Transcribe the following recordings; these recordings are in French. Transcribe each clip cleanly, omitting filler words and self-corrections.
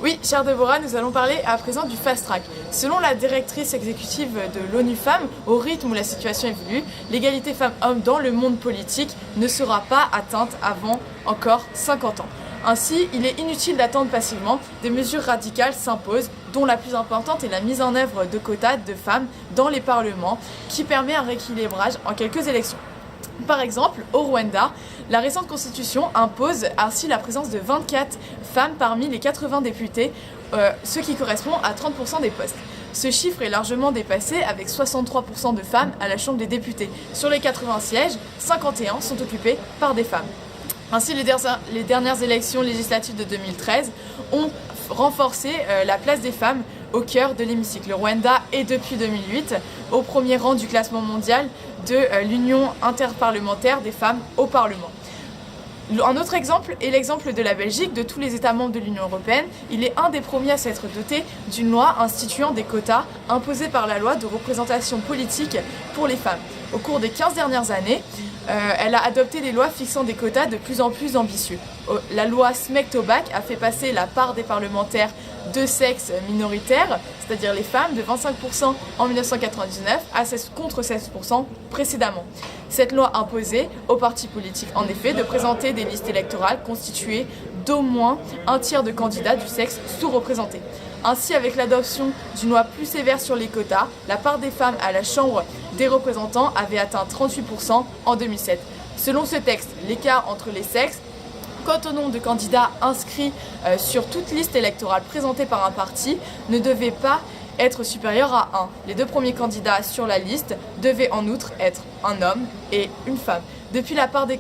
Oui, chère Déborah, nous allons parler à présent du Fast Track. Selon la directrice exécutive de l'ONU Femmes, au rythme où la situation évolue, l'égalité femmes-hommes dans le monde politique ne sera pas atteinte avant encore 50 ans. Ainsi, il est inutile d'attendre passivement, des mesures radicales s'imposent, dont la plus importante est la mise en œuvre de quotas de femmes dans les parlements, qui permet un rééquilibrage en quelques élections. Par exemple, au Rwanda, la récente constitution impose ainsi la présence de 24 femmes parmi les 80 députés, ce qui correspond à 30% des postes. Ce chiffre est largement dépassé avec 63% de femmes à la Chambre des députés. Sur les 80 sièges, 51 sont occupés par des femmes. Ainsi, les dernières élections législatives de 2013 ont renforcé la place des femmes au cœur de l'hémicycle. Le Rwanda est depuis 2008 au premier rang du classement mondial de l'Union interparlementaire des femmes au Parlement. Un autre exemple est l'exemple de la Belgique. De tous les États membres de l'Union européenne, il est un des premiers à s'être doté d'une loi instituant des quotas imposés par la loi de représentation politique pour les femmes. Au cours des 15 dernières années, elle a adopté des lois fixant des quotas de plus en plus ambitieux. La loi Smek-Toback a fait passer la part des parlementaires de sexe minoritaire, c'est-à-dire les femmes, de 25% en 1999 contre 16% précédemment. Cette loi imposait aux partis politiques, en effet, de présenter des listes électorales constituées d'au moins un tiers de candidats du sexe sous-représenté. Ainsi, avec l'adoption d'une loi plus sévère sur les quotas, la part des femmes à la Chambre des représentants avait atteint 38% en 2007. Selon ce texte, l'écart entre les sexes, quant au nombre de candidats inscrits sur toute liste électorale présentée par un parti, ne devait pas être supérieur à 1. Les deux premiers candidats sur la liste devaient en outre être un homme et une femme. Depuis la part des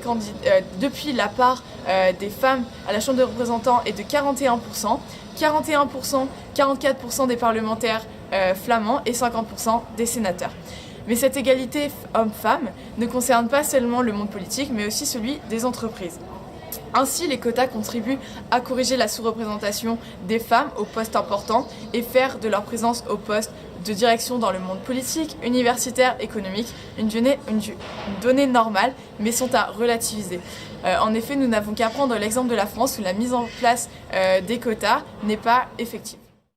femmes à la Chambre des représentants est de 41%, 44% des parlementaires flamands et 50% des sénateurs. Mais cette égalité homme-femme ne concerne pas seulement le monde politique, mais aussi celui des entreprises. Ainsi, les quotas contribuent à corriger la sous-représentation des femmes aux postes importants et faire de leur présence aux postes de direction dans le monde politique, universitaire, économique une donnée normale, mais sont à relativiser. En effet, nous n'avons qu'à prendre l'exemple de la France où la mise en place des quotas n'est pas effective.